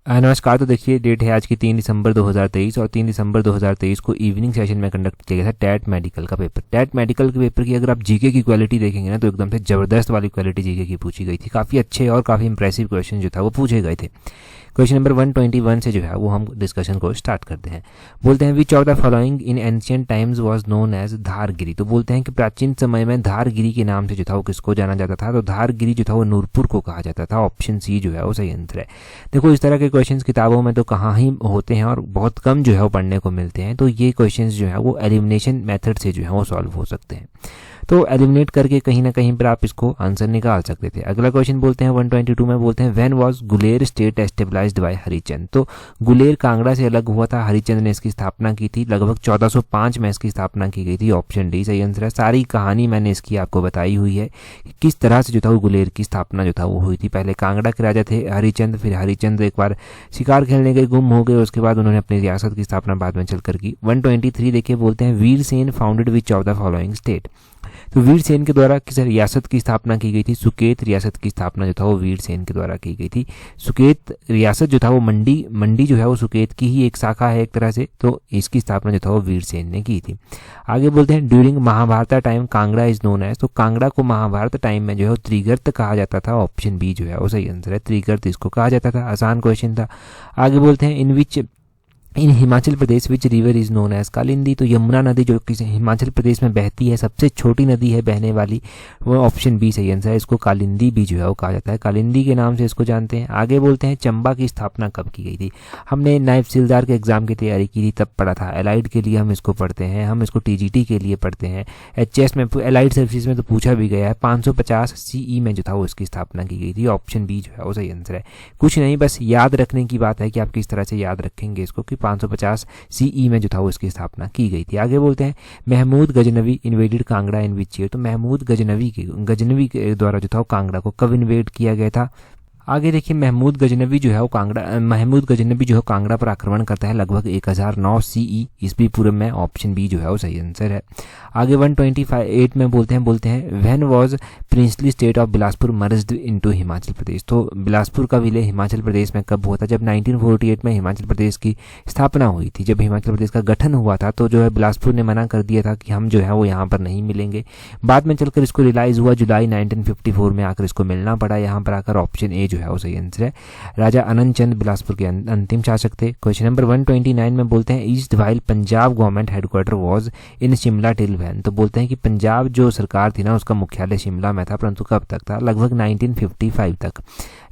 नमस्कार। तो देखिए डेट है आज की 3 दिसंबर 2023 और 3 दिसंबर 2023 को इवनिंग सेशन में कंडक्ट किया गया था टैट मेडिकल का पेपर। टैट मेडिकल के पेपर की अगर आप जीके की क्वालिटी देखेंगे ना तो एकदम से ज़बरदस्त वाली क्वालिटी जीके की पूछी गई थी। काफ़ी अच्छे और काफ़ी इंप्रेसिव क्वेश्चन जो था वो पूछे गए थे। क्वेश्चन नंबर 121 से जो है वो हम डिस्कशन को स्टार्ट करते हैं। बोलते हैं which of the following in ancient times was known as Dhargiri. तो बोलते हैं कि प्राचीन समय में धारगिरी के नाम से जो था वो किसको जाना जाता था। तो धारगिरी जो था वो नूरपुर को कहा जाता था। ऑप्शन सी जो है वो सही आंसर है। देखो इस तरह के क्वेश्चन किताबों में तो कहाँ ही होते हैं और बहुत कम जो है वो पढ़ने को मिलते हैं। तो ये क्वेश्चन जो है वो एलिमिनेशन मेथड से जो है वो सॉल्व हो सकते हैं। तो एलिमिनेट करके कहीं ना कहीं पर आप इसको आंसर निकाल सकते थे। अगला क्वेश्चन बोलते हैं 122 में बोलते हैं when was Guler state established by Harichand. तो गुलेर कांगड़ा से अलग हुआ था, हरिचंद ने इसकी स्थापना की थी। लगभग 1405 में इसकी स्थापना की गई थी। ऑप्शन डी सही आंसर है। सारी कहानी मैंने इसकी आपको बताई हुई है कि किस तरह से जो था वो गुलेर की स्थापना जो था वो हुई थी। पहले कांगड़ा के राजा थे हरिचंद, फिर हरिचंद एक बार शिकार खेलने गए, गुम हो गए, उसके बाद उन्होंने अपनी रियासत की स्थापना बाद में चलकर की। 123 देखिए बोलते हैं Virsen founded which of the following state. तो वीरसेन के द्वारा किस रियासत की स्थापना की गई थी। सुकेत रियासत की स्थापना जो था वो वीरसेन के द्वारा की गई थी। सुकेत रियासत जो था वो मंडी जो है वो सुकेत की ही एक शाखा है एक तरह से। तो इसकी स्थापना जो था वो वीरसेन ने की थी। आगे बोलते हैं during Mahabharata time Kangra is known as. तो कांगड़ा को महाभारत टाइम में जो है वो त्रिगर्त कहा जाता था। ऑप्शन बी जो है वो सही आंसर है। त्रिगर्त इसको कहा जाता था। आसान क्वेश्चन था। आगे बोलते हैं in Himachal Pradesh which river is known as Kalindi. तो यमुना नदी जो कि हिमाचल प्रदेश में बहती है, सबसे छोटी नदी है बहने वाली, वो ऑप्शन बी सही आंसर है। इसको कालिंदी भी जो है वो कहा जाता है। कालिंदी के नाम से इसको जानते हैं। आगे बोलते हैं चंबा की स्थापना कब की गई थी। हमने नायब तहसीलदार के एग्जाम की तैयारी की थी तब पढ़ा था। एलाइड के लिए हम इसको पढ़ते हैं, हम इसको टीजीटी के लिए पढ़ते हैं। एचएस में एलाइड सर्विसेज में तो पूछा भी गया है। 550 सीई में जो था वो इसकी स्थापना की गई थी। ऑप्शन बी जो है वो सही आंसर है। कुछ नहीं, बस याद रखने की बात है कि आप किस तरह से याद रखेंगे इसको कि 550 सीई में जो था वो इसकी स्थापना की गई थी। आगे बोलते हैं Mahmud Ghaznavi invaded Kangra in which year. तो महमूद गजनवी के द्वारा जो था वो कांगड़ा को कब इन्वेड किया गया था। आगे देखिए महमूद गजनवी जो है कांगड़ा पर आक्रमण करता है लगभग 1009 सीई ईस्वी पूर्व में। ऑप्शन बी जो है वो सही आंसर है। आगे 128 में बोलते हैं when was princely state of Bilaspur merged into Himachal Pradesh. तो बिलासपुर का विलय हिमाचल प्रदेश में कब हुआ था। जब 1948 में हिमाचल प्रदेश की स्थापना हुई थी। जब हिमाचल प्रदेश का गठन हुआ था तो जो है बिलासपुर ने मना कर दिया था कि हम जो है वो यहाँ पर नहीं मिलेंगे। बाद में चलकर इसको रियलाइज हुआ, जुलाई 1954 में आकर इसको मिलना पड़ा यहाँ पर आकर। ऑप्शन ए जो है वो सही आंसर है। राजा आनंद चंद बिलासपुर के अंतिम शासक थे। क्वेश्चन नंबर 129 में बोलते हैं east while Punjab government headquarter was in Shimla till when. तो बोलते हैं कि पंजाब जो सरकार थी ना उसका मुख्यालय शिमला में था, परंतु कब तक था। लगभग 1955 तक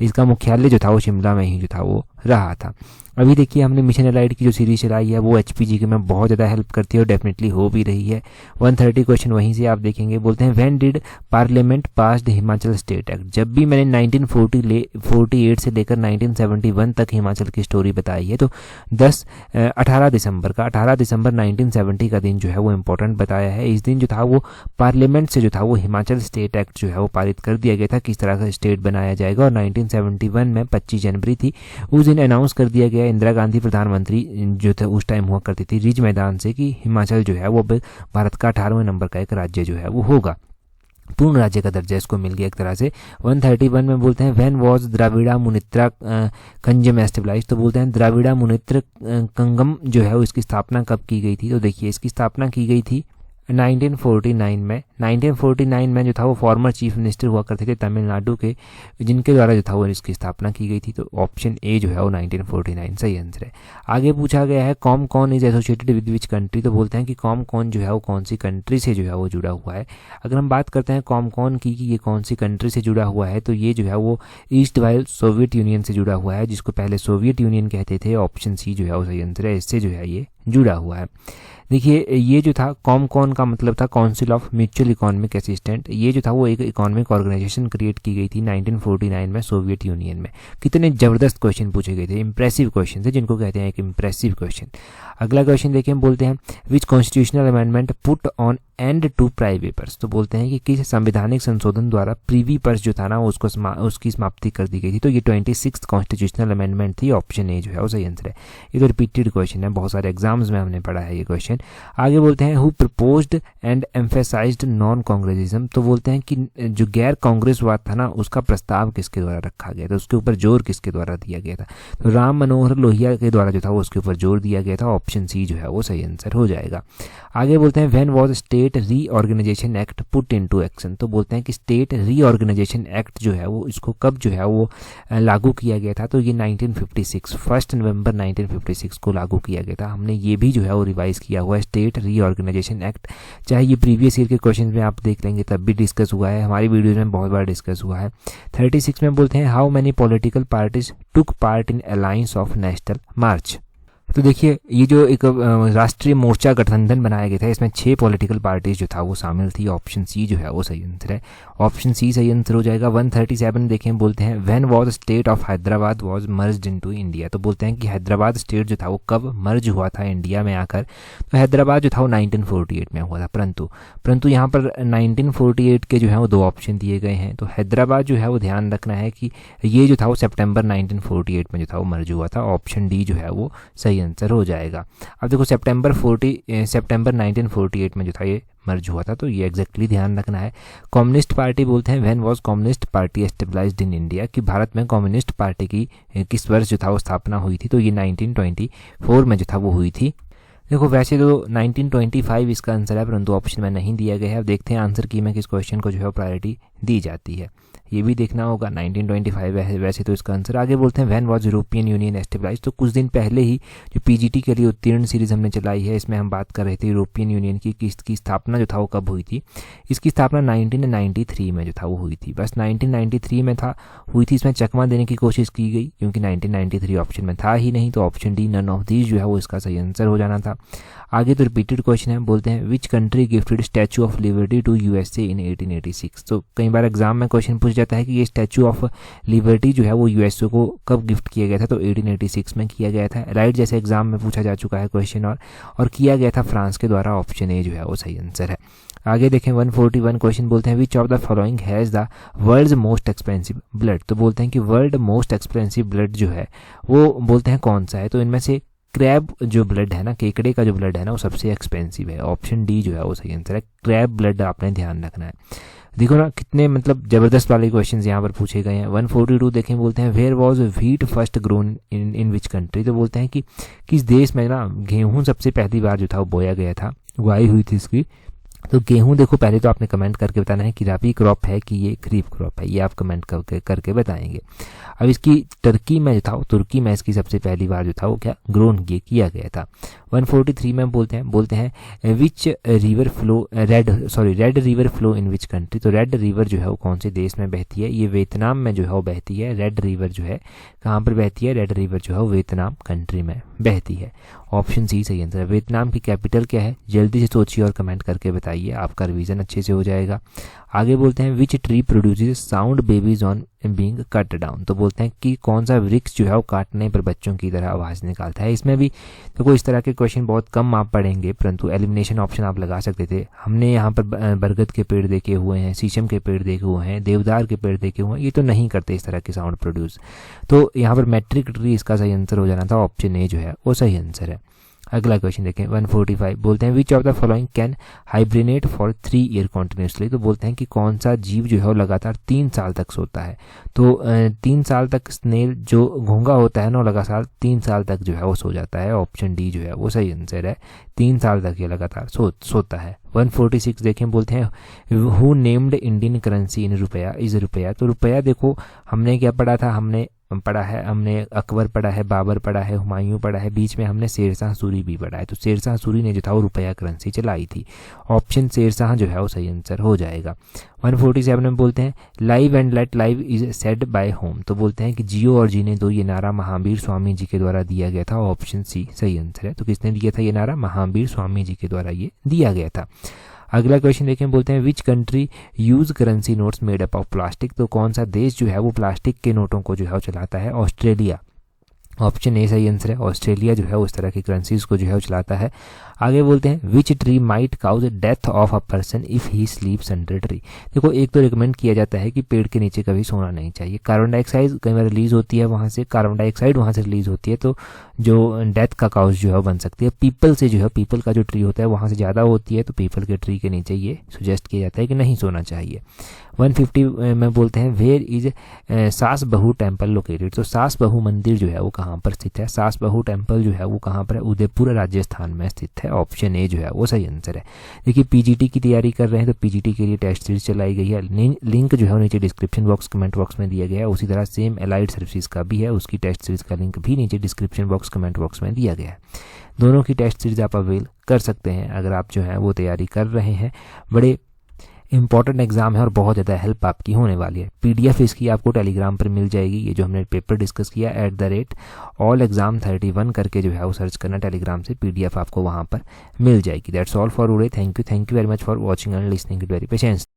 इसका मुख्यालय जो था वो शिमला में ही जो था वो रहा था। अभी देखिए हमने मिशन एलाइड की जो सीरीज चलाई है वो HPG में बहुत ज़्यादा हेल्प करती है और डेफिनेटली हो भी रही है। 130 क्वेश्चन वहीं से आप देखेंगे। बोलते हैं when did parliament passed Himachal state act. जब भी मैंने 1948 से लेकर 1971 तक हिमाचल की स्टोरी बताई है तो 18 दिसंबर 1970 का दिन जो है वो इम्पोर्टेंट बताया है। इस दिन जो था वो पार्लियामेंट से जो था वो हिमाचल स्टेट एक्ट जो है वो पारित कर दिया गया था, किस तरह का स्टेट बनाया जाएगा। और 1971 में 25 जनवरी थी, उस दिन अनाउंस कर दिया गया इंदिरा गांधी प्रधानमंत्री जो थे उस टाइम हुआ करती थी रिज मैदान से कि हिमाचल जो है वो भारत का 18वें नंबर का एक राज्य जो है वो होगा। पूर्ण राज्य का दर्जा इसको मिल गया एक तरह से। 131 में बोलते हैं व्हेन वाज द्राविड़ा मुनित्रा कंगम एस्टेब्लाइज्ड। तो बोलते हैं द्राविड़ा मुनित्र कंगम जो है वो इसकी स्थापना कब की गई थी। तो देखिए इसकी स्थापना की गई थी 1949 में। 1949 में जो था वो फॉर्मर चीफ मिनिस्टर हुआ करते थे तमिलनाडु के, जिनके द्वारा जो था वो इसकी स्थापना की गई थी। तो ऑप्शन ए जो है वो 1949 सही आंसर है। आगे पूछा गया है Comcon is associated with which country. तो बोलते हैं कि कॉमकॉन जो है वो कौन सी कंट्री से जो है वो जुड़ा हुआ है। अगर हम बात करते हैं कॉमकॉन की कि ये कौन सी कंट्री से जुड़ा हुआ है तो ये जो है वो ईस्ट वाइल सोवियत यूनियन से जुड़ा हुआ है, जिसको पहले सोवियत यूनियन कहते थे। ऑप्शन सी जो है वो सही आंसर है। इससे जो है ये जुड़ा हुआ है। देखिए ये जो था कॉमकॉन का मतलब था council of mutual economic assistant. ये जो था वो एक इकोनॉमिक ऑर्गेनाइजेशन क्रिएट की गई थी 1949 में सोवियत यूनियन में। कितने जबरदस्त क्वेश्चन पूछे गए थे, इंप्रेसिव क्वेश्चन थे जिनको कहते हैं एक इंप्रेसिव क्वेश्चन। अगला क्वेश्चन देखिए हम बोलते हैं which constitutional amendment put an end to privy purse, तो बोलते हैं कि किस संवैधानिक संशोधन द्वारा प्रीवी पर्स जो था ना उसको उसकी समाप्ति कर दी गई थी। तो ये 26th कॉन्स्टिट्यूशनल अमेंडमेंट थी, ऑप्शन ए जो है वो सही आंसर है। ये तो रिपीटेड क्वेश्चन है, बहुत सारे एग्जाम्स में हमने पढ़ा है ये क्वेश्चन। आगे बोलते हैं who proposed and emphasised non Congressism, तो बोलते हैं कि जो गैर कांग्रेसवाद था ना उसका प्रस्ताव किसके द्वारा रखा गया था, उसके ऊपर जोर किसके द्वारा दिया गया था। तो राम मनोहर लोहिया के द्वारा जो था वो उसके ऊपर जोर दिया गया था, ऑप्शन सी जो है वो सही आंसर हो जाएगा। आगे बोलते हैं when was state reorganisation act put into action, तो बोलते हैं कि स्टेट रीऑर्गेनाइजेशन एक्ट जो है वो इसको कब जो है वो लागू किया गया था। तो ये 1956 1 नवंबर 1956 को लागू किया गया था। हमने ये भी जो है वो रिवाइज किया हुआ है स्टेट रीऑर्गेनाइजेशन एक्ट, चाहे ये प्रीवियस ईयर के क्वेश्चन में आप देख लेंगे तब भी डिस्कस हुआ है, हमारी वीडियोज में बहुत बार डिस्कस हुआ है। 36 में बोलते हैं how many political parties took part in alliance of national march, तो देखिए ये जो एक राष्ट्रीय मोर्चा गठबंधन बनाया गया था इसमें 6 पॉलिटिकल पार्टीज जो था वो शामिल थी, ऑप्शन सी जो है वो सही आंसर है, ऑप्शन सी सही आंसर हो जाएगा। 137 देखें बोलते हैं when was state of Hyderabad was merged into India, तो बोलते हैं कि हैदराबाद स्टेट जो था वो कब मर्ज हुआ था इंडिया में आकर। तो हैदराबाद जो था वो 1948 में हुआ था, परंतु यहाँ पर 1948 के जो है वो 2 ऑप्शन दिए गए हैं। तो हैदराबाद जो है वो ध्यान रखना है कि ये जो था वो सितंबर 1948 में जो था वो मर्ज हुआ था, ऑप्शन डी जो है वो सही आंसर हो जाएगा। अब देखो सितंबर 1948 में जो था ये मर्ज हुआ था, तो ये एग्जैक्टली ध्यान रखना है। कम्युनिस्ट पार्टी बोलते हैं when was communist party established in India, कि भारत में कम्युनिस्ट पार्टी की किस वर्ष जो था वो स्थापना हुई थी। तो ये 1924 में जो था वो हुई थी। देखो वैसे तो 1925 इसका आंसर है, परंतु ऑप्शन में नहीं दिया गया है। अब देखते हैं आंसर की में किस क्वेश्चन को जो है प्रायोरिटी दी जाती है, ये भी देखना होगा। 1925 वैसे तो इसका आंसर। आगे बोलते हैं when was European union established, तो कुछ दिन पहले ही जो पीजीटी के लिए उत्तीर्ण सीरीज हमने चलाई है इसमें हम बात कर रहे थे यूरोपियन यूनियन की इसकी स्थापना जो था वो कब हुई थी। इसकी स्थापना 1993 में जो था वो हुई थी, बस 1993 में हुई थी। इसमें चकमा देने की कोशिश की गई क्योंकि 1993 ऑप्शन में था ही नहीं, तो option D none of these जो है वो इसका सही आंसर हो जाना था। आगे तो रिपीटेड क्वेश्चन है, बोलते हैं which country gifted statue of liberty to USA in 1886, तो कई बार एग्जाम में क्वेश्चन पूछ जाता है कि ये स्टैचू ऑफ लिबर्टी जो है वो यूएसए को कब गिफ्ट किया गया था। तो 1886 में किया गया था, राइट, जैसे एग्जाम में पूछा जा चुका है क्वेश्चन, और किया गया था फ्रांस के द्वारा, ऑप्शन ए जो है वो सही आंसर है। आगे देखें 141 क्वेश्चन, बोलते हैं which of the following has the world's most expensive blood, तो बोलते हैं कि वर्ल्ड मोस्ट एक्सपेंसिव ब्लड जो है वो बोलते हैं कौन सा है। तो इनमें से क्रैब जो ब्लड है ना, केकड़े का जो ब्लड है ना वो सबसे एक्सपेंसिव है, ऑप्शन डी जो है वो सही आंसर है। क्रैब ब्लड आपने ध्यान रखना है। देखो ना कितने मतलब जबरदस्त वाले क्वेश्चंस यहाँ पर पूछे गए हैं। 142 देखें, बोलते हैं where was wheat first grown in which country, तो बोलते हैं कि किस देश में ना गेहूं सबसे पहली बार जो था वो बोया गया था, उगाई हुई थी इसकी। तो गेहूं देखो पहले तो आपने कमेंट करके बताना है कि रबी क्रॉप है कि ये खरीफ क्रॉप है, ये आप कमेंट करके बताएंगे। अब इसकी टर्की में जो था तुर्की में इसकी सबसे पहली बार जो था वो क्या ग्रोन किया गया था। 143 में बोलते हैं which river flow red river flow in which country, तो रेड रिवर जो है वो कौन से देश में बहती है, ये वियतनाम में जो है वो बहती है। रेड रिवर जो है कहाँ पर बहती है, रेड रिवर जो है वो वियतनाम कंट्री में बहती है, ऑप्शन सी सही आंसर है। वियतनाम की कैपिटल क्या है, जल्दी से सोचिए और कमेंट करके बताइए, आपका रिवीजन अच्छे से हो जाएगा। आगे बोलते हैं which tree produces sound babies on being cut down, तो बोलते हैं कि कौन सा वृक्ष जो है वो काटने पर बच्चों की तरह आवाज़ निकालता है। इसमें भी देखो इस तरह के क्वेश्चन बहुत कम आप पढ़ेंगे, परंतु एलिमिनेशन ऑप्शन आप लगा सकते थे। हमने यहाँ पर बरगद के पेड़ देखे हुए हैं, शीशम के पेड़ देखे हुए हैं, देवदार के पेड़ देखे हुए हैं, ये तो नहीं करते इस तरह के साउंड प्रोड्यूस। तो यहाँ पर मैट्रिक ट्री इसका सही आंसर हो जाना था, ऑप्शन ए जो है वो सही आंसर है। अगला क्वेश्चन देखें 145, बोलते हैं which of the following can hibernate for 3 year continuously, तो बोलते हैं कि कौन सा जीव जो है वो लगातार 3 साल तक सोता है। तो 3 साल तक स्नेल जो घोंगा होता है ना लगातार 3 साल तक जो है वो सो जाता है, ऑप्शन डी जो है वो सही आंसर है। 3 साल तक ये लगातार सोता है। 146 देखें, बोलते हैं who named Indian currency in रुपया इज रुपया, तो रुपया देखो हमने क्या पढ़ा था, हमने अकबर पढ़ा है, बाबर पढ़ा है, हुमायूं पढ़ा है, बीच में हमने शेरशाह सूरी भी पढ़ा है। तो शेरशाह सूरी ने जो था वो रुपया करेंसी चलाई थी, ऑप्शन शेरशाह जो है वो सही आंसर हो जाएगा। 147 में बोलते हैं live and let live is said bye home, तो बोलते हैं कि जियो और जीने दो ये नारा महावीर स्वामी जी के द्वारा दिया गया था, ऑप्शन सी सही आंसर है। तो किसने दिया था ये नारा, महावीर स्वामी जी के द्वारा ये दिया गया था। अगला क्वेश्चन देखें, बोलते हैं which country use currency notes made up of plastic, तो कौन सा देश जो है वो प्लास्टिक के नोटों को जो है वो चलाता है, ऑस्ट्रेलिया। ऑप्शन ए सही आंसर है। ऑस्ट्रेलिया जो है उस तरह की करेंसीज को जो है वो चलाता है। आगे बोलते हैं which tree might cause death of a person if he sleeps under tree. देखो एक तो रिकमेंड किया जाता है कि पेड़ के नीचे कभी सोना नहीं चाहिए। कार्बन डाइऑक्साइड कई बार रिलीज होती है वहाँ से, कार्बन डाइऑक्साइड वहाँ से रिलीज होती है, तो जो डेथ का काउज जो है वो बन सकती है। पीपल से जो है, पीपल का जो ट्री होता है वहाँ से ज़्यादा होती है, तो पीपल के ट्री के नीचे ये सुजेस्ट किया जाता है कि नहीं सोना चाहिए। 150 में बोलते हैं वेयर इज सास बहू टेम्पल लोकेटेड। तो सास बहू मंदिर जो है वो कहाँ पर स्थित है? सास बहू टेम्पल जो है वो कहाँ पर है? उदयपुर राजस्थान में स्थित है। ऑप्शन ए जो है वो सही आंसर है। देखिए पीजीटी की तैयारी कर रहे हैं तो पीजीटी के लिए टेस्ट सीरीज चलाई गई है। लिंक जो है वो नीचे डिस्क्रिप्शन बॉक्स कमेंट बॉक्स में दिया गया है। उसी तरह सेम एलाइड सर्विसेज का भी है, उसकी टेस्ट सीरीज का लिंक भी नीचे डिस्क्रिप्शन बॉक्स कमेंट बॉक्स में दिया गया है। दोनों की टेस्ट सीरीज आप अवेल कर सकते हैं अगर आप जो है वो तैयारी कर रहे हैं। बड़े इंपॉर्टेंट एग्जाम है और बहुत ज़्यादा हेल्प आपकी होने वाली है। पीडीएफ इसकी आपको टेलीग्राम पर मिल जाएगी। ये जो हमने पेपर डिस्कस किया @allexam31 करके जो है वो सर्च करना टेलीग्राम से, पीडीएफ आपको वहाँ पर मिल जाएगी। That's all for today. Thank you very much for watching and listening it very patience.